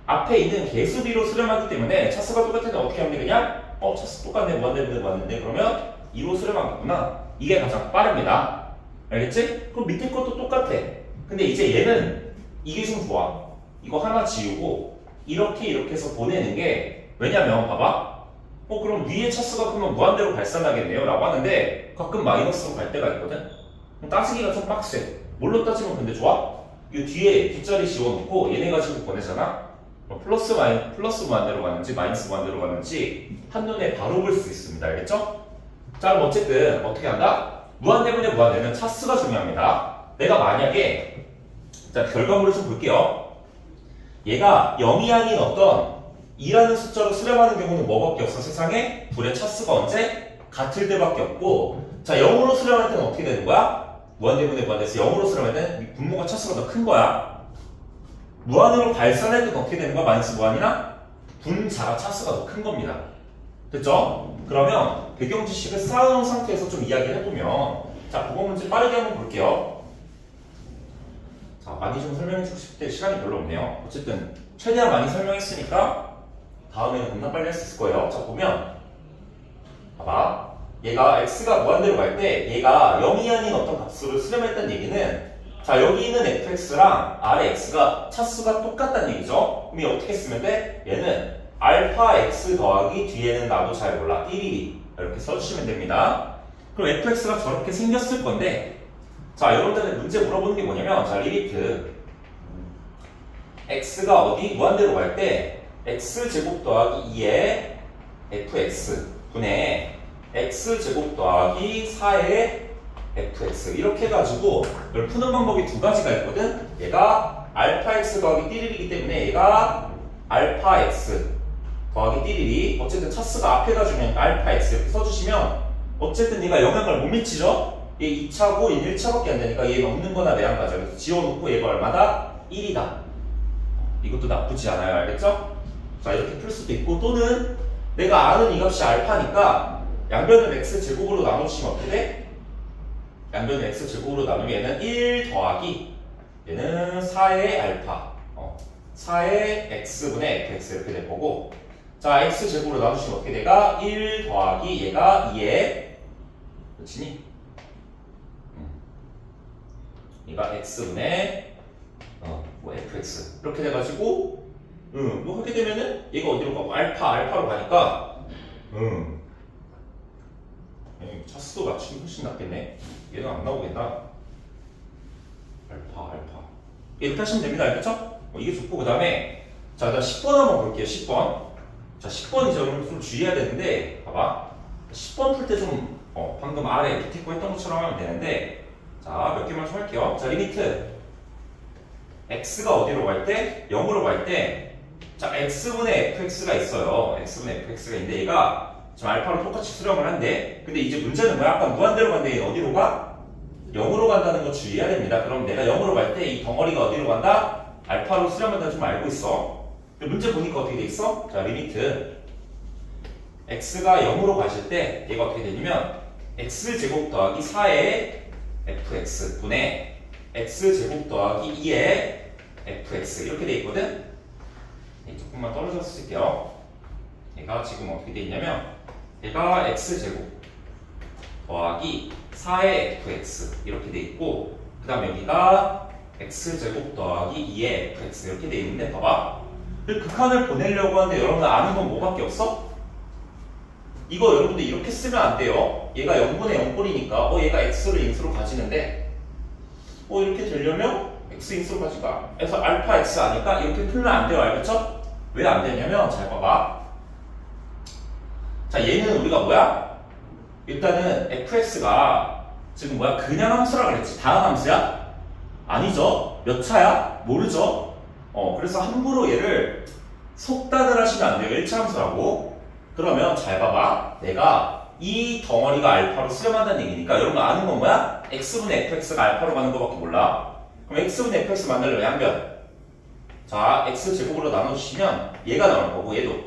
앞에 있는 개수비로 수렴하기 때문에 차수가 똑같을 때 어떻게 하면 되냐? 차수 똑같네. 무한대분의 무한대인데 그러면 2로 수렴하겠구나. 이게 가장 빠릅니다. 알겠지? 그럼 밑에 것도 똑같아. 근데 이제 얘는 이게 좀 좋아. 이거 하나 지우고 이렇게 해서 보내는 게 왜냐면 봐봐. 그럼 위에 차수가 크면 무한대로 발산하겠네요 라고 하는데 가끔 마이너스로 갈 때가 있거든. 따지기가 좀 빡세. 뭘로 따지면 근데 좋아? 이 뒤에 뒷자리 지워놓고 얘네 가지고 보내잖아. 플러스 무한대로 가는지 마이너스 무한대로 가는지 한눈에 바로 볼 수 있습니다. 알겠죠? 자 그럼 어쨌든 어떻게 한다? 무한대분의 무한대는 차수가 중요합니다. 내가 만약에 자 결과물을 좀 볼게요. 얘가 0이 아닌 어떤 2라는 숫자로 수렴하는 경우는 뭐밖에 없어? 세상에 둘의 차수가 언제? 같을 때밖에 없고 자 0으로 수렴할 때는 어떻게 되는 거야? 무한대분의 무한대에서 0으로 수렴할 때는 분모가 차수가 더 큰 거야. 무한으로 발산할 때는 어떻게 되는 거야? 마이너스 무한이나 분자가 차수가 더 큰 겁니다. 됐죠? 그러면 배경 지식을 쌓아놓은 상태에서 좀 이야기를 해보면 자 국어 문제 빠르게 한번 볼게요. 자 많이 좀 설명해주고 싶을 때 시간이 별로 없네요. 어쨌든 최대한 많이 설명했으니까 다음에는 겁나 빨리 할 수 있을 거예요. 자 보면 봐봐. 얘가 x가 무한대로 갈 때 얘가 0이 아닌 어떤 값으로 수렴했다는 얘기는 자 여기 있는 fx랑 아래 x가 차수가 똑같다는 얘기죠. 그럼 얘 어떻게 쓰면 돼? 얘는 알파 x 더하기 뒤에는 나도 잘 몰라 1이 이렇게 써주시면 됩니다. 그럼 fx가 저렇게 생겼을 건데 자 여러분들은 문제 물어보는 게 뭐냐면 자 리미트 x가 어디? 무한대로 갈 때 x제곱 더하기 2의 fx 분의 x제곱 더하기 4의 fx 이렇게 해가지고 이걸 푸는 방법이 두 가지가 있거든. 얘가 알파 x 더하기 띠리리기 때문에 얘가 알파 x 더하기 띠리리 어쨌든 차수가 앞에다 주면 알파 x 이렇게 써주시면 어쨌든 얘가 영향을 못 미치죠. 얘 2차고 얘 1차밖에 안 되니까 얘는 없는 거나 매한가죠. 그래서 지워놓고 얘가 얼마다? 1이다. 이것도 나쁘지 않아요. 알겠죠? 자 이렇게 풀 수도 있고 또는 내가 아는 이 값이 알파니까 양변을 x제곱으로 나눠주시면 어떻게 돼? 양변을 x제곱으로 나누면 얘는 1 더하기 얘는 4의 알파 4의 x분의 fx 이렇게 될 거고 자 x제곱으로 나누시면 어떻게 돼가? 1 더하기 얘가 2의 그치니? 얘가 x분의 fx 이렇게 돼가지고 뭐 하게 되면은 얘가 어디로 가고 알파로 가니까 차수도 맞추기 훨씬 낫겠네. 얘는 안 나오겠다. 알파 이렇게 하시면 됩니다. 알겠죠? 이게 좋고 그 다음에 자 10번 한번 볼게요. 10번 자 10번이죠. 여러분 좀 주의해야 되는데 봐봐 10번 풀 때 좀 방금 아래 밑에 거 했던 것처럼 하면 되는데 자 몇 개만 좀 할게요. 자 리미트 x가 어디로 갈 때? 0으로 갈 때 자 x분의 fx가 있어요. x분의 fx가 있는데 얘가 지금 알파로 똑같이 수렴을 한대. 근데 이제 문제는 뭐야? 아까 무한대로 간데 얘는 어디로 가? 0으로 간다는 거 주의해야 됩니다. 그럼 내가 0으로 갈 때 이 덩어리가 어디로 간다? 알파로 수렴한다는 좀 알고 있어. 문제 보니까 어떻게 돼 있어? 자 리미트 x가 0으로 가실 때 얘가 어떻게 되냐면 x제곱 더하기 4의 fx 분의 x제곱 더하기 2의 fx 이렇게 돼 있거든? 조금만 떨어져서 쓸게요. 얘가 지금 어떻게 돼 있냐면 얘가 x제곱 더하기 4의 fx 이렇게 돼 있고 그 다음에 여기가 x제곱 더하기 2의 fx 이렇게 돼 있는데 봐봐 극한을 보내려고 하는데 여러분들 아는 건 뭐밖에 없어? 이거 여러분들 이렇게 쓰면 안 돼요. 얘가 0분의 0꼴이니까 얘가 x를 인수로 가지는데 이렇게 되려면 x 인수로 가지가 그래서 알파 x 아니까 이렇게 풀면 안 돼요. 알겠죠? 왜 안 되냐면 잘 봐봐 자 얘는 우리가 뭐야? 일단은 fx가 지금 뭐야? 그냥 함수라 그랬지. 다음 함수야? 아니죠. 몇 차야? 모르죠. 그래서 함부로 얘를 속단을 하시면 안 돼요. 1차 함수라고. 그러면 잘 봐봐. 내가 이 덩어리가 알파로 수렴한다는 얘기니까 여러분 아는 건 뭐야? x분의 fx가 알파로 가는 거밖에 몰라. 그럼 x분의 fx 만들려면 양변. 자, x제곱으로 나눠주시면 얘가 나올 거고 얘도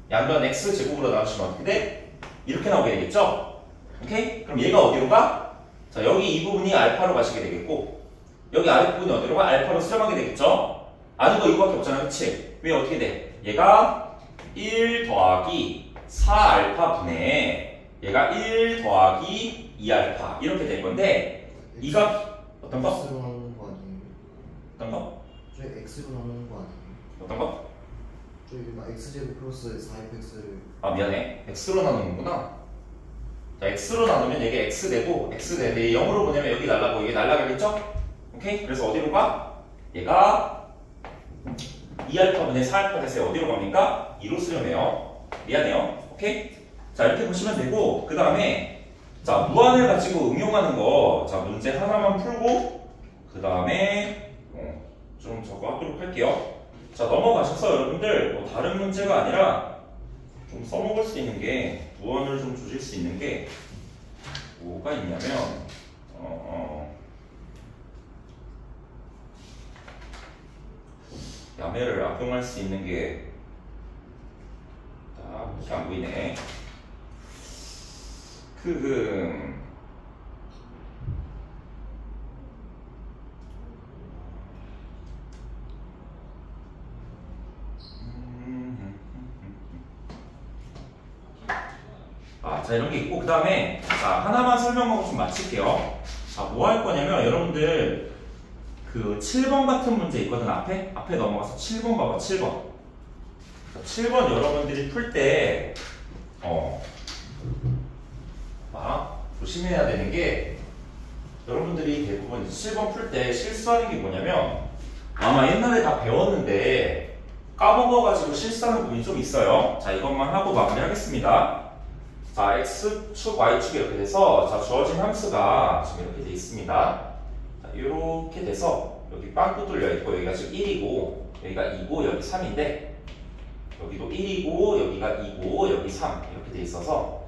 양변 x제곱으로 나눠주시면 어떻게 돼? 이렇게 나오게 되겠죠? 오케이? 그럼 얘가 어디로 가? 자, 여기 이 부분이 알파로 가시게 되겠고 여기 아랫부분이 어디로 가? 알파로 수렴하게 되겠죠? 아는 거 이거밖에 없잖아. 그치? 왜 어떻게 돼? 얘가 1 더하기 4알파 분의 얘가 1 더하기 2알파 이렇게 될 건데 이가 어떤 거? x로 나누는 거 아니에요? 어떤 거? 저희 x로 나누는 거 아니에요? 어떤 거? 저희가 x제곱 플러스 4fx를 아 미안해 x로 나누는구나. 자 x로 나누면 이게 x 되고 x 되는데 0으로 보내면 여기 날라가고 이게 날라가겠죠? 오케이? 그래서 어디로 가? 얘가 2알파분의 4알파 돼서 어디로 갑니까? 2로 수렴해요. 미안해요. 오케이? 자 이렇게 보시면 되고 그 다음에 자 무한을 가지고 응용하는 거 자 문제 하나만 풀고 그 다음에 좀 저거 하도록 할게요. 자 넘어가셔서 여러분들 뭐 다른 문제가 아니라 좀 써먹을 수 있는 게 무언을 좀 주실 수 있는 게 뭐가 있냐면 야매를 악용할 수 있는 게 이렇게 안 보이네. 자 이런 게 있고 그 다음에 자 하나만 설명하고 좀 마칠게요. 자 뭐 할 거냐면 여러분들 그 7번 같은 문제 있거든. 앞에 넘어가서 7번 봐봐. 7번 7번 여러분들이 풀 때 조심해야 되는 게 여러분들이 대부분 7번 풀 때 실수하는 게 뭐냐면 아마 옛날에 다 배웠는데 까먹어가지고 실수하는 부분이 좀 있어요. 자 이것만 하고 마무리하겠습니다. 자 x축, y축이 이렇게 돼서 자 주어진 함수가 지금 이렇게 돼 있습니다. 자 이렇게 돼서 여기 빵꾸 뚫려 있고 여기가 지금 1이고 여기가 2고 여기 3인데 여기도 1이고 여기가 2고 여기 3 이렇게 돼 있어서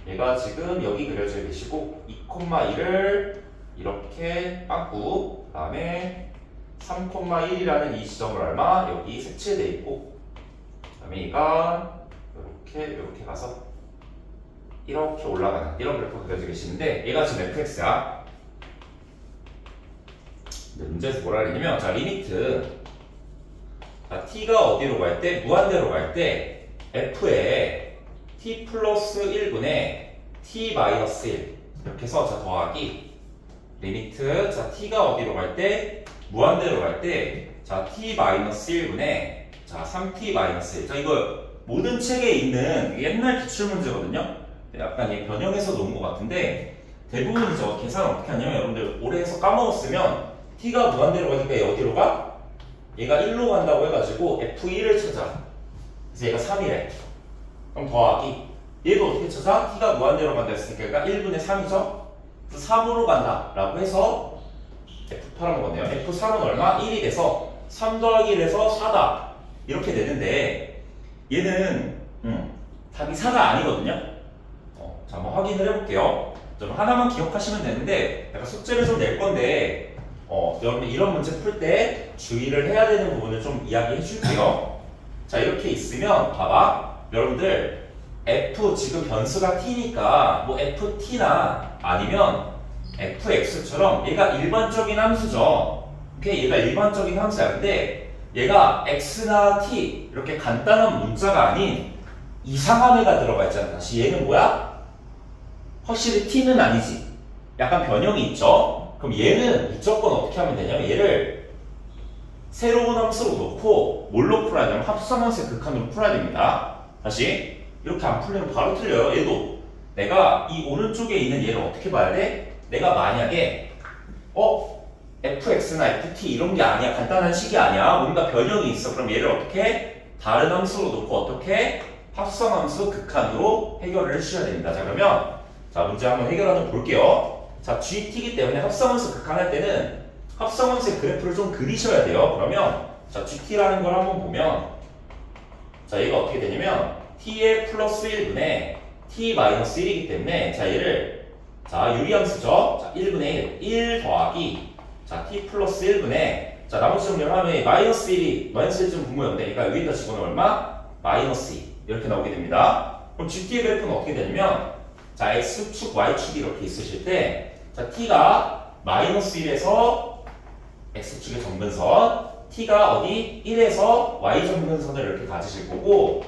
얘가 지금 여기 그려져 계시고 2,1을 이렇게 빵꾸 그 다음에 3,1이라는 이 지점을 얼마 여기 색칠돼 있고 그 다음에 얘가 이렇게 가서 이렇게 올라가는 이런 그래프가 그려져 계시는데 얘가 지금 fx야. 근데 문제에서 뭐라 그랬냐면 자 리미트 자, t가 어디로 갈 때? 무한대로 갈 때 f에 t 플러스 1분의 t 마이너스 1 이렇게 해서 자 더하기 리미트 자 t가 어디로 갈 때? 무한대로 갈 때 자 t 마이너스 1분의 자 3t 마이너스 1 자 이거 모든 책에 있는 옛날 기출문제거든요. 약간 이 변형해서 놓은 것 같은데 대부분 저 계산을 어떻게 하냐면 여러분들 오래 해서 까먹었으면 t가 무한대로 가니까 얘 어디로 가? 얘가 1로 간다고 해가지고 f1을 찾아. 그래서 얘가 3이래. 그럼 더하기 얘도 어떻게 찾아? t가 무한대로 간다 했으니까 1분의 3이죠? 그래서 3으로 간다 라고 해서 F8한 거네요. F3은 얼마? 1이 돼서 3 더하기 1에서 4다 이렇게 되는데 얘는 답이 4가 아니거든요. 자, 한번 확인을 해볼게요. 좀 하나만 기억하시면 되는데 약간 숙제를 좀 낼 건데 여러분 이런 문제 풀 때 주의를 해야 되는 부분을 좀 이야기해 줄게요. 자, 이렇게 있으면 봐봐. 여러분들 f 지금 변수가 t니까 뭐 ft나 아니면 fx처럼 얘가 일반적인 함수죠. 오케이? 얘가 일반적인 함수야. 근데 얘가 x나 t 이렇게 간단한 문자가 아닌 이상한 애가 들어가 있잖아. 다시 얘는 뭐야? 확실히 t는 아니지. 약간 변형이 있죠. 그럼 얘는 무조건 어떻게 하면 되냐면 얘를 새로운 함수로 놓고 뭘로 풀어야 되냐면 합성함수의 극한으로 풀어야 됩니다. 다시 이렇게 안 풀리면 바로 틀려요. 얘도 내가 이 오른쪽에 있는 얘를 어떻게 봐야 돼? 내가 만약에 fx나 ft 이런 게 아니야. 간단한 식이 아니야. 뭔가 변형이 있어. 그럼 얘를 어떻게 다른 함수로 놓고 어떻게 합성함수 극한으로 해결을 해주셔야 됩니다. 자, 그러면 자, 문제 한번 해결하는 볼게요. 자, GT이기 때문에 합성함수 극한할 때는 합성함수의 그래프를 좀 그리셔야 돼요. 그러면 자, GT라는 걸 한번 보면 자, 얘가 어떻게 되냐면 t의 플러스 1분의 t 마이너스 1이기 때문에 자, 얘를 자, 유리함수죠. 자, 1분의 1 더하기 자, t 플러스 1분의 자, 나머지 정리를 하면 마이너스 1이 마이너스 1점 분모였는데 그러니까 여기다 집어넣으면 얼마? 마이너스 2 이렇게 나오게 됩니다. 그럼 GT의 그래프는 어떻게 되냐면 자, x축, y축이 이렇게 있으실 때 자, t가 마이너스 1에서 x축의 정근선 t가 어디? 1에서 y 정근선을 이렇게 가지실 거고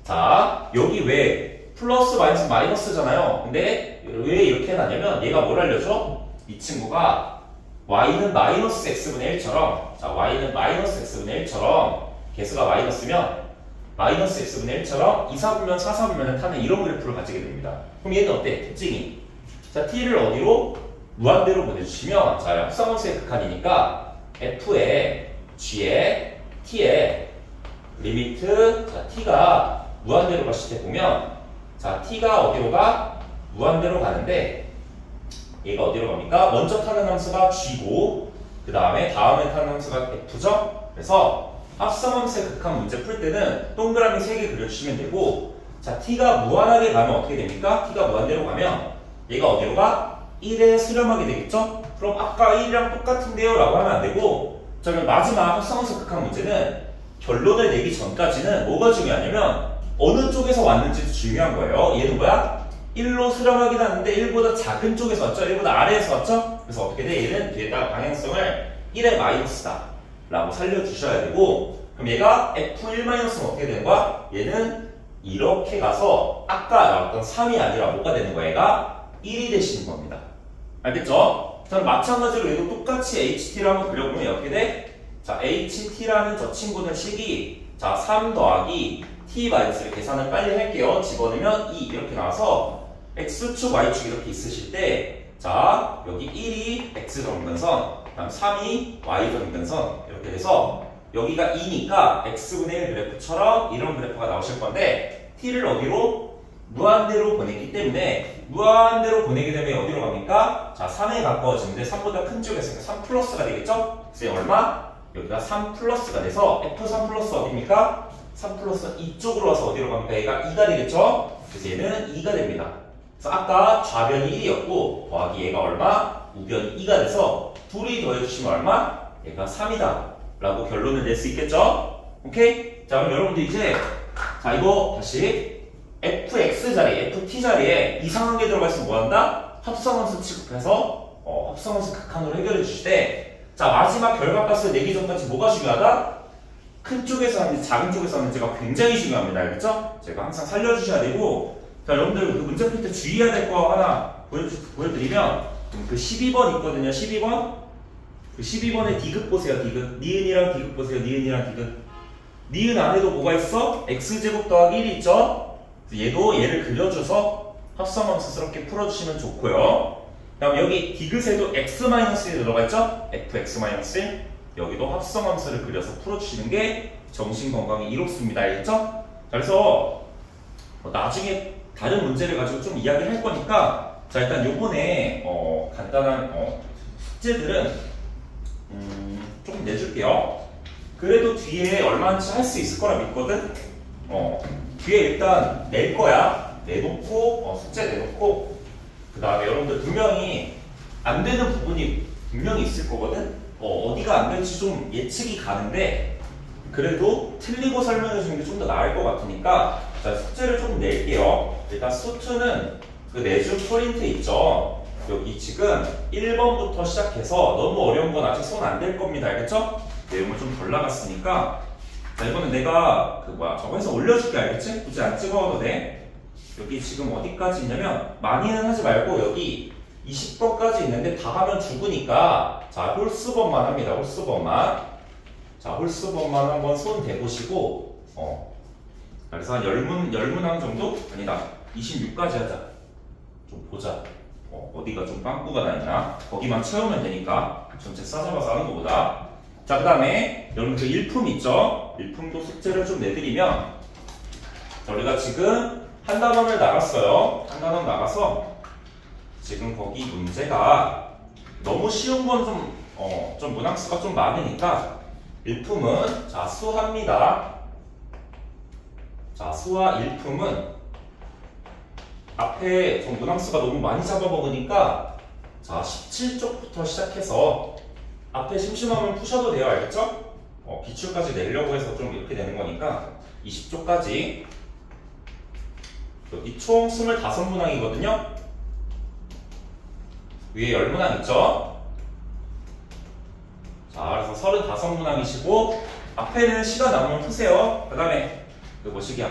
자, 여기 왜 플러스 마이너스 마이너스잖아요. 근데 왜 이렇게 해놨냐면 얘가 뭘 알려줘? 이 친구가 y는 마이너스 x분의 1처럼 자, y는 마이너스 x분의 1처럼 개수가 마이너스면 마이너스 x분의 1처럼 2사분면 4사분면을 타는 이런 그래프를 가지게 됩니다. 그럼 얘는 어때? 특징이 자, t를 어디로? 무한대로 보내주시면 자, 합성함수의 극한이니까 f에 g에 t에 리미트 자, t가 무한대로 갔을 때 보면 자, t가 어디로 가? 무한대로 가는데 얘가 어디로 갑니까? 먼저 타는 함수가 g고 그 다음에 타는 함수가 f죠? 그래서 합성함수의 극한 문제 풀 때는 동그라미 3개 그려주시면 되고 자, t가 무한하게 가면 어떻게 됩니까? t가 무한대로 가면 얘가 어디로 가? 1에 수렴하게 되겠죠? 그럼 아까 1이랑 똑같은데요? 라고 하면 안 되고 자, 그럼 마지막 합성함수 극한 문제는 결론을 내기 전까지는 뭐가 중요하냐면 어느 쪽에서 왔는지도 중요한 거예요. 얘는 뭐야? 1로 수렴하긴 하는데 1보다 작은 쪽에서 왔죠? 1보다 아래에서 왔죠? 그래서 어떻게 돼? 얘는 뒤에다가 방향성을 1의 마이너스다 라고 살려주셔야 되고 그럼 얘가 f1-은 어떻게 되는 거야? 얘는 이렇게 가서 아까 나왔던 3이 아니라 뭐가 되는 거야? 얘가 1이 되시는 겁니다. 알겠죠? 자, 마찬가지로 얘도 똑같이 HT를 한번 그려보면 어떻게 돼? 자, HT라는 저 친구는 식이 자, 3 더하기 T 마이너스를 계산을 빨리 할게요. 집어넣으면 2 이렇게 나와서 X축, Y축 이렇게 있으실 때 자, 여기 1이 X 정근선 다음 3이 Y 정근선 이렇게 돼서 여기가 2니까 X분의 1 그래프처럼 이런 그래프가 나오실 건데 T를 어디로? 무한대로 보내기 때문에 무한대로 보내게 되면 어디로 갑니까? 자, 3에 가까워지는데 3보다 큰 쪽에서 3 플러스가 되겠죠? 그래서 얼마? 여기가 3 플러스가 돼서 F3 플러스 어디입니까? 3 플러스 이쪽으로 와서 어디로 갑니까? 얘가 2가 되겠죠? 그래서 얘는 2가 됩니다. 그래서 아까 좌변이 1이었고 더하기 얘가 얼마? 우변이 2가 돼서 둘이 더해주시면 얼마? 얘가 3이다 라고 결론을 낼 수 있겠죠? 오케이? 자, 그럼 여러분들 이제 자, 이거 다시 fx 자리에, ft 자리에 이상한 게 들어가 있으면 뭐한다? 합성함수 취급해서 합성함수 극한으로 해결해 주실 때 자, 마지막 결과값을 내기 전까지 뭐가 중요하다? 큰 쪽에서 하는지 작은 쪽에서 하는지가 굉장히 중요합니다. 알겠죠? 제가 항상 살려주셔야 되고 자, 여러분들 그 문제 풀 때 주의해야 될 거 하나 보여드리면 그 12번 있거든요. 12번 그 12번에 디귿 보세요. 디귿 니은이랑 디귿 보세요. 니은이랑 디귿 니은 안에도 뭐가 있어? x제곱 더하기 1이 있죠? 얘도 얘를 그려줘서 합성함수스럽게 풀어주시면 좋고요. 다음 여기 디귿에도 x-1 들어가 있죠? fx-1 여기도 합성함수를 그려서 풀어주시는 게 정신건강에 이롭습니다. 알겠죠? 자, 그래서 나중에 다른 문제를 가지고 좀 이야기를 할 거니까 자 일단 요번에 간단한 숙제들은 조금 내줄게요. 그래도 뒤에 얼마인지 할 수 있을 거라 믿거든. 뒤에 일단 낼 거야. 내놓고 숙제 내놓고 그 다음에 여러분들 분명히 안 되는 부분이 분명히 있을 거거든. 어디가 안 될지 좀 예측이 가는데 그래도 틀리고 설명해 주는 게 좀 더 나을 것 같으니까 자 숙제를 좀 낼게요. 일단 수트는 그 내준 프린트 있죠. 여기 지금 1번부터 시작해서 너무 어려운 건 아직 손 안 댈 겁니다. 알겠죠? 내용을 좀 덜 나갔으니까 자 이거는 내가 저거 해서 올려줄게. 알겠지? 굳이 안 찍어도 돼. 여기 지금 어디까지 있냐면 많이는 하지 말고 여기 20번까지 있는데 다 하면 죽으니까 자 홀수번만 합니다. 홀수번만. 자 홀수번만 한번 손 대보시고 그래서 한 10문항 정도? 아니다 26까지 하자. 좀 보자. 어디가 좀 빵꾸가 나 있나? 거기만 채우면 되니까 전체 싸잡아서 하는 것보다. 자 그 다음에 여러분 그 일품 있죠? 일품도 숙제를 좀 내드리면 자, 우리가 지금 한 단원을 나갔어요. 한 단원 나가서 지금 거기 문제가 너무 쉬운 건 좀 문항수가 좀 많으니까 일품은 자 수합니다. 자 수화 일품은 앞에 좀 문항수가 너무 많이 잡아먹으니까 자 17쪽부터 시작해서 앞에 심심하면 푸셔도 돼요. 알겠죠? 기출까지 내려고 해서 좀 이렇게 되는 거니까 20쪽까지 여기 총 25문항이거든요. 위에 10문항 있죠? 자 그래서 35문항이시고 앞에는 시간 남으면 푸세요. 그 다음에 뭐시기야?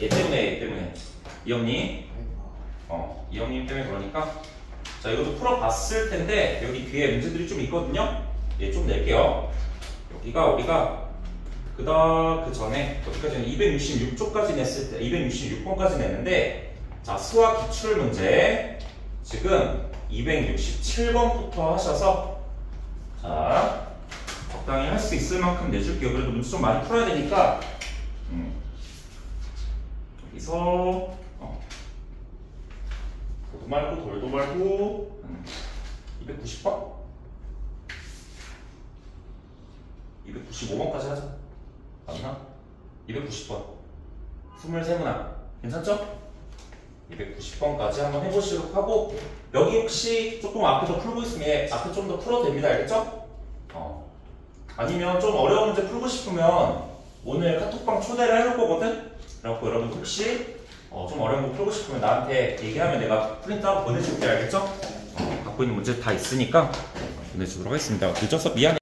얘 때문에 이형님 이형님 때문에 그러니까 자 이것도 풀어봤을 텐데 여기 뒤에 문제들이 좀 있거든요. 얘 좀 낼게요. 여기가 우리가 그 전에 어디까지는 266쪽까지 냈을 때 266번까지 냈는데 자 수학 기출 문제 지금 267번부터 하셔서 자 적당히 할 수 있을 만큼 내줄게요. 그래도 문제 좀 많이 풀어야 되니까 여기서 도도 말고 돌도 말고 290번? 295번까지 하자. 맞나? 290번 23문항 괜찮죠? 290번까지 한번 해보시도록 하고 여기 혹시 조금 앞에 더 풀고 있으면 앞에 좀 더 풀어도 됩니다. 알겠죠? 아니면 좀 어려운 문제 풀고 싶으면 오늘 카톡방 초대를 해놓을 거거든? 그래갖고 여러분 혹시 좀 어려운 거 풀고 싶으면 나한테 얘기하면 내가 프린트아웃 보내줄게. 알겠죠? 갖고 있는 문제 다 있으니까 보내주도록 하겠습니다. 늦어서 미안해.